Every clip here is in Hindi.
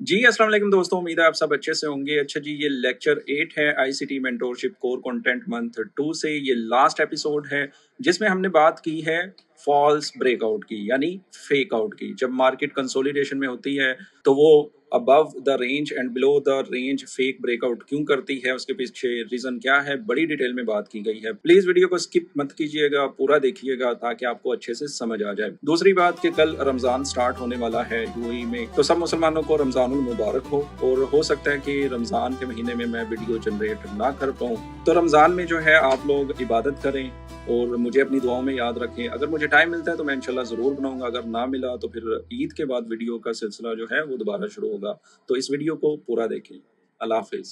जी, अस्सलाम वालेकुम दोस्तों, उम्मीद है आप सब अच्छे से होंगे। अच्छा जी, ये लेक्चर 8 है ICT mentorship core content month 2 से। ये लास्ट एपिसोड है जिसमें हमने बात की है फॉल्स ब्रेकआउट की, यानी फेक आउट की। जब मार्केट कंसोलिडेशन में होती है तो वो above the range and below the range fake breakout क्यों करती है, उसके पीछे रीजन क्या है, बड़ी डिटेल में बात की गई है। प्लीज वीडियो को स्किप मत कीजिएगा, पूरा देखिएगा ताकि आपको अच्छे से समझ आ जाए। दूसरी बात कि कल रमजान स्टार्ट होने वाला है यूएई में, तो सब मुसलमानों को रमजानुल मुबारक हो। और हो सकता है कि रमजान के महीने में मैं वीडियो जनरेट ना कर पाऊँ, तो रमजान में जो है आप लोग इबादत करें और मुझे अपनी दुआओं में याद रखें। अगर मुझे टाइम मिलता है तो मैं इंशाल्लाह ज़रूर बनाऊंगा, अगर ना मिला तो फिर ईद के बाद वीडियो का सिलसिला जो है वो दोबारा शुरू होगा। तो इस वीडियो को पूरा देखें। अल्लाह हाफिज़।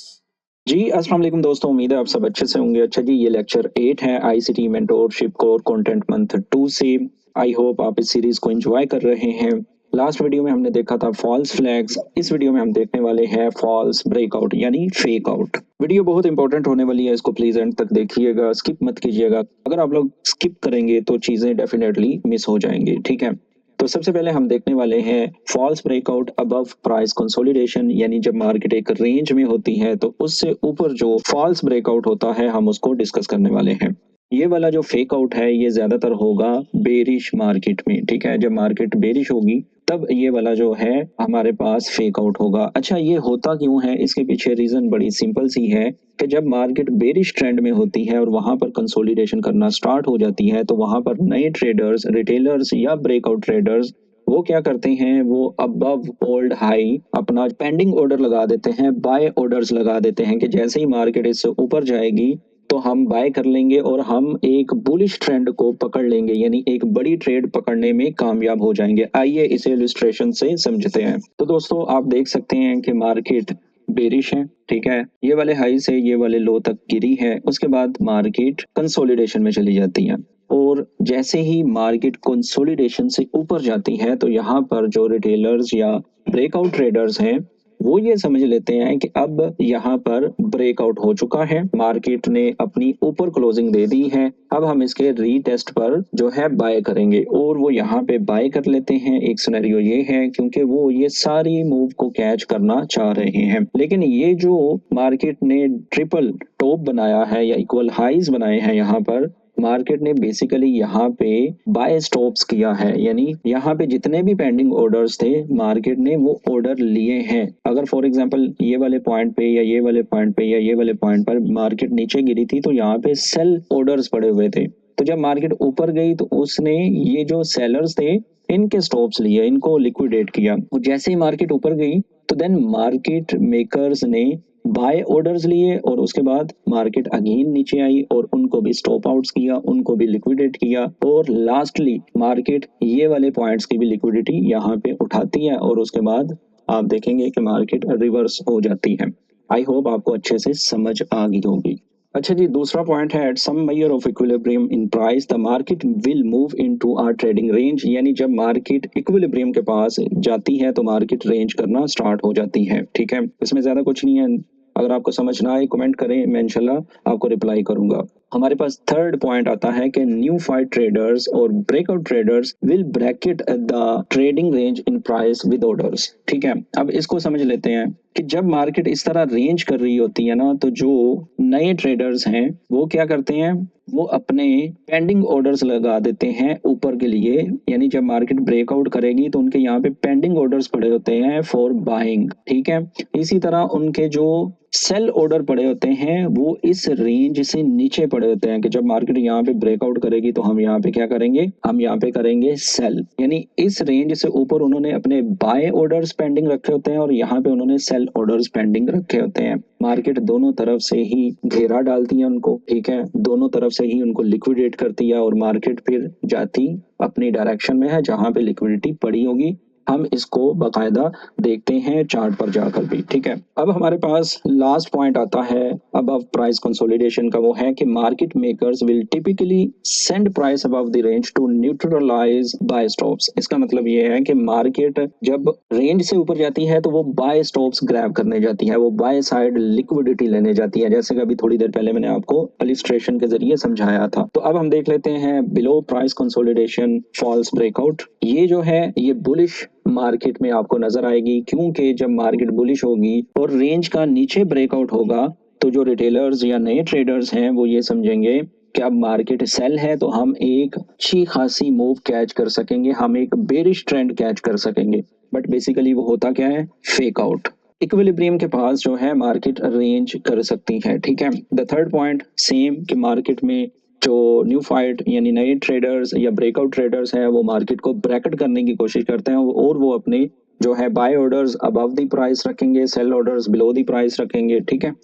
जी, अस्सलाम वालेकुम दोस्तों, उम्मीद है आप सब अच्छे से होंगे। अच्छा जी, ये लेक्चर 8 है ICT mentorship core content month 2 से। आई होप आप इस सीरीज को एंजॉय कर रहे हैं। लास्ट वीडियो में हमने देखा था फॉल्स फ्लैग्स, इस वीडियो में हम देखने वाले हैं फॉल्स ब्रेकआउट यानी फेक आउट। वीडियो बहुत इंपॉर्टेंट होने वाली है, इसको प्लीज एंड तक देखिएगा, स्किप मत कीजिएगा। अगर आप लोग स्किप करेंगे तो चीजें डेफिनेटली मिस हो जाएंगी, ठीक है। तो सबसे पहले हम देखने वाले हैं false breakout above price consolidation, यानी जब मार्केट एक रेंज में होती है तो उससे ऊपर जो फॉल्स ब्रेकआउट होता है हम उसको डिस्कस करने वाले हैं। ये वाला जो फेक आउट है ये ज्यादातर होगा बेरिश मार्केट में, ठीक है। जब मार्केट बेरिश होगी तब ये वाला जो है हमारे पास फेक आउट होगा। अच्छा, ये होता क्यों है, इसके पीछे रीजन बड़ी सिंपल सी है कि जब मार्केट बेरिश ट्रेंड में होती है और वहां पर कंसोलिडेशन करना स्टार्ट हो जाती है तो वहां पर नए ट्रेडर्स, रिटेलर्स या ब्रेकआउट ट्रेडर्स वो क्या करते हैं, वो अबव ओल्ड हाई अपना पेंडिंग ऑर्डर लगा देते हैं, बाय ऑर्डर्स लगा देते हैं कि जैसे ही मार्केट इससे ऊपर जाएगी तो हम बाय कर लेंगे और हम एक बुलिश ट्रेंड को पकड़ लेंगे, यानी एक बड़ी ट्रेड पकड़ने में कामयाब हो जाएंगे। आइए इसे इलस्ट्रेशन से समझते हैं। तो दोस्तों आप देख सकते हैं कि मार्केट बेरिश है, ठीक है। ये वाले हाई से ये वाले लो तक गिरी है, उसके बाद मार्केट कंसोलिडेशन में चली जाती है और जैसे ही मार्केट कंसोलिडेशन से ऊपर जाती है तो यहाँ पर जो रिटेलर्स या ब्रेकआउट ट्रेडर्स हैं वो ये समझ लेते हैं कि अब यहाँ पर ब्रेकआउट हो चुका है, मार्केट ने अपनी ऊपर क्लोजिंग दे दी है, अब हम इसके रीटेस्ट पर जो है बाय करेंगे और वो यहाँ पे बाय कर लेते हैं। एक सिनेरियो ये है क्योंकि वो ये सारी मूव को कैच करना चाह रहे हैं, लेकिन ये जो मार्केट ने ट्रिपल टॉप बनाया है या इक्वल हाईज बनाए हैं, यहाँ पर मार्केट ने बेसिकली यहाँ पे बाय स्टॉप्स किया है, यानी यहाँ पे जितने भी पेंडिंग ऑर्डर्स थे मार्केट ने वो ऑर्डर लिए हैं। अगर फॉर एग्जांपल ये वाले पॉइंट पे या ये वाले पॉइंट पे या ये वाले पॉइंट पर मार्केट नीचे गिरी थी तो यहाँ पे सेल ऑर्डर्स पड़े हुए थे, तो जब मार्केट ऊपर गई तो उसने ये जो सेलर्स थे इनके स्टॉप्स लिए, इनको लिक्विडेट किया। और जैसे ही मार्केट ऊपर गई तो देन मार्केट मेकर्स ने बाय ऑर्डर्स लिए और उसके बाद मार्केट अगेन नीचे आई और उनको भी स्टॉप आउट्स किया, उनको भी लिक्विडेट किया और लास्टली मार्केट ये वाले पॉइंट्स की भी लिक्विडिटी यहाँ पे उठाती है और उसके बाद आप देखेंगे कि मार्केट रिवर्स हो जाती है। आई होप आपको अच्छे से समझ आ गई होगी। अच्छा जी, दूसरा पॉइंट है at some measure of equilibrium in price the market will move into our trading range, यानी जब मार्केट इक्विलिब्रियम के पास जाती है तो मार्केट रेंज करना स्टार्ट हो जाती है, ठीक है। इसमें ज्यादा कुछ नहीं है, अगर आपको समझ ना आए कमेंट करें, मैं इंशाल्लाह आपको रिप्लाई करूंगा। हमारे पास थर्ड पॉइंट आता है कि न्यू फाइट ट्रेडर्स और breakout traders will bracket the trading range in price with orders, ठीक है। अब इसको समझ लेते हैं कि जब मार्केट इस तरह रेंज कर रही होती है ना तो जो नए ट्रेडर्स हैं वो क्या करते हैं, वो अपने पेंडिंग ऑर्डर्स लगा देते हैं ऊपर के लिए, यानी जब मार्केट ब्रेकआउट करेगी तो उनके यहाँ पे पेंडिंग ऑर्डर्स पड़े होते हैं फॉर बाइंग, ठीक है। इसी तरह उनके जो सेल ऑर्डर पड़े होते हैं वो इस रेंज से नीचे पड़े होते हैं कि जब मार्केट यहाँ पे ब्रेकआउट करेगी तो हम यहाँ पे क्या करेंगे, हम यहाँ पे करेंगे सेल, यानी इस रेंज से ऊपर उन्होंने अपने बाय ऑर्डर्स पेंडिंग रखे होते हैं और यहाँ पे उन्होंने सेल ऑर्डर्स पेंडिंग रखे होते हैं। मार्केट दोनों तरफ से ही घेरा डालती है उनको, ठीक है, दोनों तरफ से ही उनको लिक्विडेट करती है और मार्केट फिर जाती अपनी डायरेक्शन में है जहां पे लिक्विडिटी पड़ी होगी। हम इसको बकायदा देखते हैं चार्ट पर जाकर भी, ठीक है। अब हमारे पास लास्ट पॉइंट आता है अबव प्राइस कंसोलिडेशन का, वो है कि market makers will typically send price above the range to neutralise buy stops. इसका मतलब ये है कि मार्केट जब रेंज से ऊपर जाती है तो वो बाय स्टॉप्स ग्रैब करने जाती है, वो बाय साइड लिक्विडिटी लेने जाती है, जैसे कि अभी थोड़ी देर पहले मैंने आपको इलिस्ट्रेशन के जरिए समझाया था। तो अब हम देख लेते हैं below price consolidation false breakout. ये जो है ये बुलिश मार्केट में आपको नजर आएगी, क्योंकि जब मार्केट बुलिश होगी और रेंज का नीचे ब्रेकआउट होगा तो जो रिटेलर्स या नए ट्रेडर्स हैं वो ये समझेंगे कि अब मार्केट सेल है, तो हम एक अच्छी खासी मूव कैच कर सकेंगे, हम एक बेरिश ट्रेंड कैच कर सकेंगे। बट बेसिकली वो होता क्या है, फेक आउट। इक्विलिब्रियम के पास जो है मार्केट रेंज कर सकती है, ठीक है। द थर्ड पॉइंट सेम कि मार्केट में जो न्यू फाइट यानी नए ट्रेडर्स या ब्रेकआउट ट्रेडर्स हैं वो मार्केट को ब्रैकेट करने की कोशिश करते हैं और वो अपने जो है buy orders above the price रखेंगे, sell orders below the price रखेंगे, ठीक है।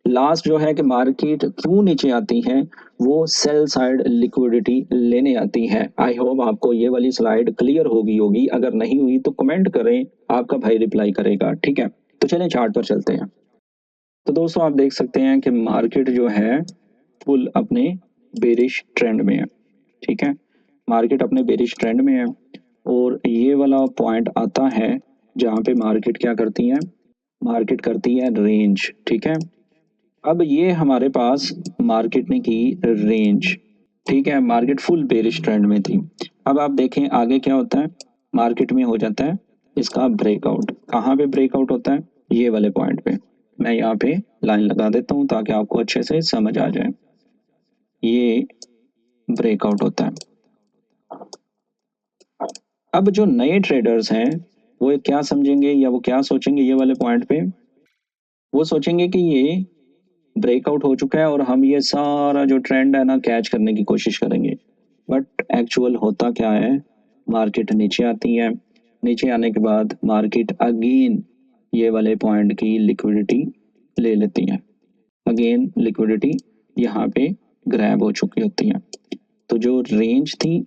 लास्ट जो है कि मार्केट क्यों नीचे आती है, वो सेल साइड लिक्विडिटी लेने आती है। आई होप आपको ये वाली स्लाइड क्लियर होगी, अगर नहीं हुई तो कमेंट करें, आपका भाई रिप्लाई करेगा, ठीक है। तो चलें चार्ट पर चलते हैं। तो दोस्तों आप देख सकते हैं कि मार्केट जो है फुल अपने बेरिश ट्रेंड में है, ठीक है। मार्केट अपने बेरिश ट्रेंड में है और ये वाला पॉइंट आता है जहाँ पे मार्केट क्या करती है, मार्केट करती है रेंज, ठीक है। अब ये हमारे पास मार्केट ने की रेंज, ठीक है। मार्केट फुल बेरिश ट्रेंड में थी। अब आप देखें आगे क्या होता है, मार्केट में हो जाता है इसका ब्रेकआउट। कहाँ पे ब्रेकआउट होता है, ये वाले पॉइंट पे। मैं यहाँ पे लाइन लगा देता हूँ ताकि आपको अच्छे से समझ आ जाए। ये ब्रेकआउट होता है। अब जो नए ट्रेडर्स हैं वो क्या समझेंगे या वो क्या सोचेंगे, ये वाले पॉइंट पे वो सोचेंगे कि ये ब्रेकआउट हो चुका है और हम ये सारा जो ट्रेंड है ना कैच करने की कोशिश करेंगे। बट एक्चुअल होता क्या है, मार्केट नीचे आती है, नीचे आने के बाद मार्केट अगेन ये वाले पॉइंट की लिक्विडिटी ले लेती है। अगेन लिक्विडिटी यहाँ पे ग्रैब हो चुकी होती है। तो जो रेंज थी,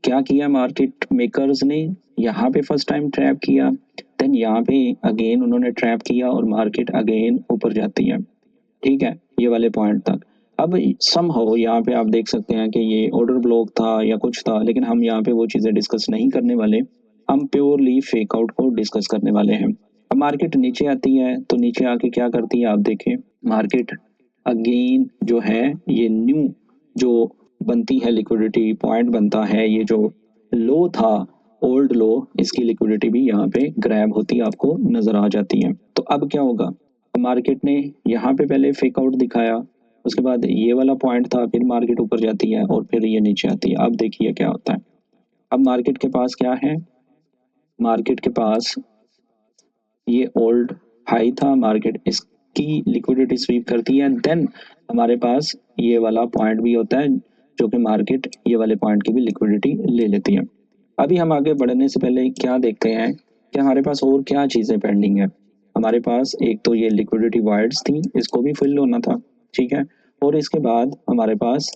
क्या किया मार्केट मेकर्स ने, यहाँ पे फर्स्ट टाइम ट्रैप किया, देन यहाँ पे अगेन उन्होंने ट्रैप किया और मार्केट अगेन ऊपर जाती है, ठीक है, ये वाले पॉइंट तक। अब सम हो यहाँ पे आप देख सकते हैं कि ये ऑर्डर ब्लॉक था या कुछ था, लेकिन हम यहाँ पे वो चीज़ें डिस्कस नहीं करने वाले, हम प्योरली फेक आउट को डिस्कस करने वाले हैं। अब मार्केट नीचे आती है तो नीचे आके क्या करती है, आप देखें मार्केट अगेन जो है ये न्यू जो बनती है लिक्विडिटी पॉइंट बनता है, ये जो लो था ओल्ड लो, इसकी लिक्विडिटी भी यहाँ पे ग्रैब होती आपको नजर आ जाती है। तो अब क्या होगा, मार्केट ने यहाँ पे पहले फेक आउट दिखाया, उसके बाद ये वाला पॉइंट था, फिर मार्केट ऊपर जाती है और फिर ये नीचे आती है। अब देखिए क्या होता है, अब मार्केट के पास क्या है, मार्केट के पास ये ओल्ड हाई था, मार्केट इसकी लिक्विडिटी स्वीप करती है, देन हमारे पास ये वाला पॉइंट भी होता है जो कि मार्केट ये वाले पॉइंट की भी लिक्विडिटी ले लेती है। अभी हम आगे बढ़ने से पहले क्या देखते हैं कि हमारे पास और क्या चीज़ें पेंडिंग है। हमारे पास एक तो ये लिक्विडिटी वाइड्स थी, इसको भी फिल होना था, ठीक है। और इसके बाद हमारे पास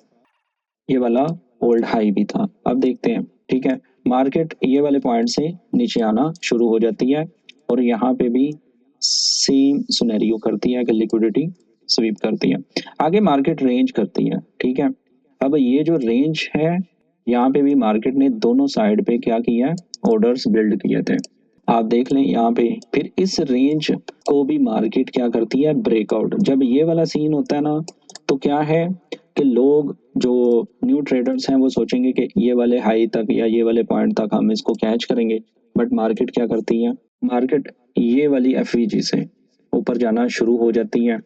ये वाला ओल्ड हाई भी था। अब देखते हैं, ठीक है, मार्केट ये वाले पॉइंट से नीचे आना शुरू हो जाती है और यहाँ पे भी सेम सिनेरियो करती है कि लिक्विडिटी स्वीप करती है। आगे मार्केट रेंज करती है, ठीक है। अब ये जो रेंज है, यहाँ पे भी मार्केट ने दोनों साइड पे क्या किया, ऑर्डर्स बिल्ड किए थे। आप देख लें यहाँ पे, फिर इस रेंज को भी मार्केट क्या करती है, ब्रेकआउट। जब ये वाला सीन होता है ना, तो क्या है कि लोग जो न्यू ट्रेडर्स हैं वो सोचेंगे कि ये वाले हाई तक या ये वाले पॉइंट तक हम इसको कैच करेंगे। बट मार्केट क्या करती है, मार्केट ये वाली एफवीजी से ऊपर जाना शुरू हो जाती है,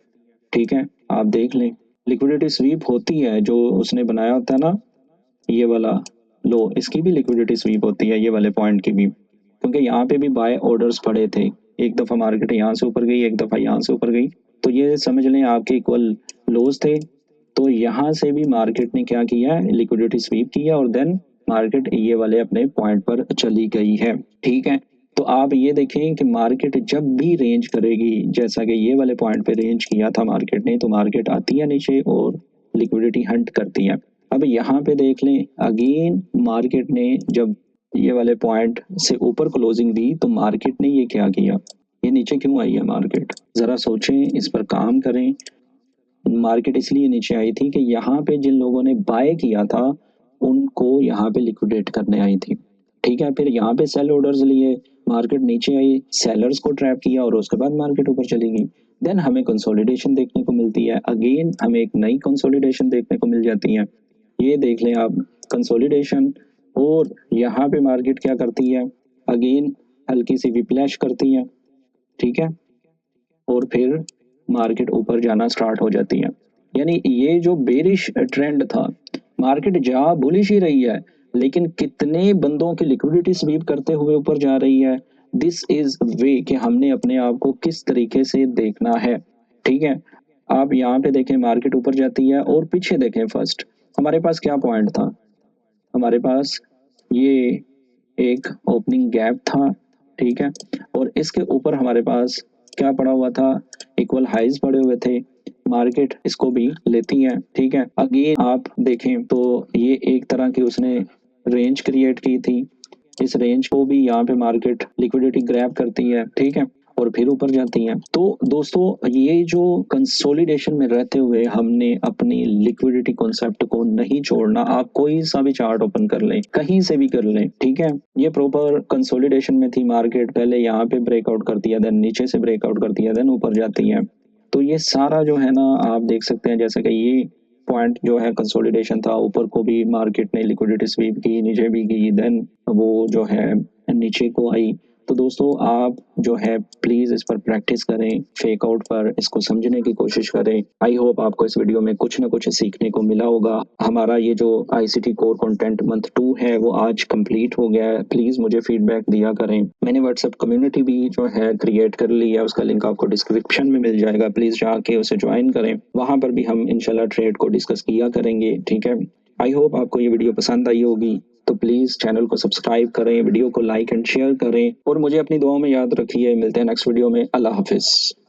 ठीक है। आप देख लें लिक्विडिटी स्वीप होती है, जो उसने बनाया होता है ना ये वाला लो, इसकी भी लिक्विडिटी स्वीप होती है, ये वाले पॉइंट की भी, क्योंकि यहाँ पे भी बाय ऑर्डर्स पड़े थे। एक दफ़ा मार्केट यहाँ से ऊपर गई, एक दफ़ा यहाँ से ऊपर गई, तो ये समझ लें आपके इक्वल लोज थे। तो यहाँ से भी मार्केट ने क्या किया, लिक्विडिटी स्वीप किया और देन मार्केट ये वाले अपने पॉइंट पर चली गई है, ठीक है। तो आप ये देखें कि मार्केट जब भी रेंज करेगी, जैसा कि ये वाले पॉइंट पे रेंज किया था मार्केट ने, तो मार्केट आती है नीचे और लिक्विडिटी हंट करती है। अब यहाँ पे देख लें अगेन मार्केट ने जब ये वाले पॉइंट से ऊपर क्लोजिंग दी तो मार्केट ने ये क्या किया, ये नीचे क्यों आई है मार्केट, जरा सोचें, इस पर काम करें। मार्केट इसलिए नीचे आई थी कि यहाँ पे जिन लोगों ने बाय किया था उनको यहाँ पे लिक्विडेट करने आई थी, ठीक है। फिर यहाँ पे सेल ऑर्डर्स लिए, मार्केट नीचे आई, सेलर्स को ट्रैप किया और उसके बाद मार्केट ऊपर चली गई। देन हमें कंसोलिडेशन देखने को मिलती है, अगेन हमें एक नई कंसोलिडेशन देखने को मिल जाती है। ये देख लें आप कंसोलिडेशन, और यहाँ पे मार्केट क्या करती है, अगेन हल्की सी विप्लैश करती है, ठीक है, और फिर मार्केट ऊपर जाना स्टार्ट हो जाती है। यानी ये जो बेरिश ट्रेंड था, मार्केट जा बुलिश ही रही है, लेकिन कितने बंदों की लिक्विडिटी स्वीप करते हुए ऊपर जा रही है। दिस इज वे कि हमने अपने आप को किस तरीके से देखना है, ठीक है। आप यहाँ पे देखें मार्केट ऊपर जाती है और पीछे देखें फर्स्ट हमारे पास क्या पॉइंट था, हमारे पास ये एक ओपनिंग गैप था, ठीक है, और इसके ऊपर हमारे पास क्या पड़ा हुआ था, इक्वल हाइज पड़े हुए थे, मार्केट इसको भी लेती है, ठीक है। अगेन आप देखें तो ये एक तरह की उसने रेंज क्रिएट की थी, इस रेंज को भी यहाँ पे मार्केट लिक्विडिटी ग्रैब करती है, ठीक है, और फिर ऊपर जाती है। तो दोस्तों ये जो कंसोलिडेशन में रहते हुए हमने अपनी लिक्विडिटी कॉन्सेप्ट को नहीं छोड़ना। आप कोई सा भी चार्ट ओपन कर लें, कहीं से भी कर लें, ठीक है, ये प्रॉपर कंसोलिडेशन में थी मार्केट, पहले यहाँ पे ब्रेकआउट करती है, देन नीचे से ब्रेकआउट करती है, देन ऊपर जाती है। तो ये सारा जो है ना आप देख सकते हैं जैसे कि ये पॉइंट जो है कंसोलिडेशन था, ऊपर को भी मार्केट ने लिक्विडिटी स्वीप की, नीचे भी की, देन वो जो है नीचे को आई। तो दोस्तों आप जो है प्लीज इस पर प्रैक्टिस करें, फेक आउट पर इसको समझने की कोशिश करें। आई होप आपको इस वीडियो में कुछ ना कुछ सीखने को मिला होगा। हमारा ये जो आईसीटी कोर कंटेंट मंथ 2 है वो आज कंप्लीट हो गया है। प्लीज मुझे फीडबैक दिया करें। मैंने व्हाट्सएप कम्युनिटी भी जो है क्रिएट कर ली है, उसका लिंक आपको डिस्क्रिप्शन में मिल जाएगा, प्लीज जाके उसे ज्वाइन करें, वहां पर भी हम इंशाल्लाह ट्रेड को डिस्कस किया करेंगे, ठीक है। आई होप आपको ये वीडियो पसंद आई होगी, तो प्लीज चैनल को सब्सक्राइब करें, वीडियो को लाइक एंड शेयर करें और मुझे अपनी दुआओं में याद रखिए। मिलते हैं नेक्स्ट वीडियो में। अल्लाह हाफिज।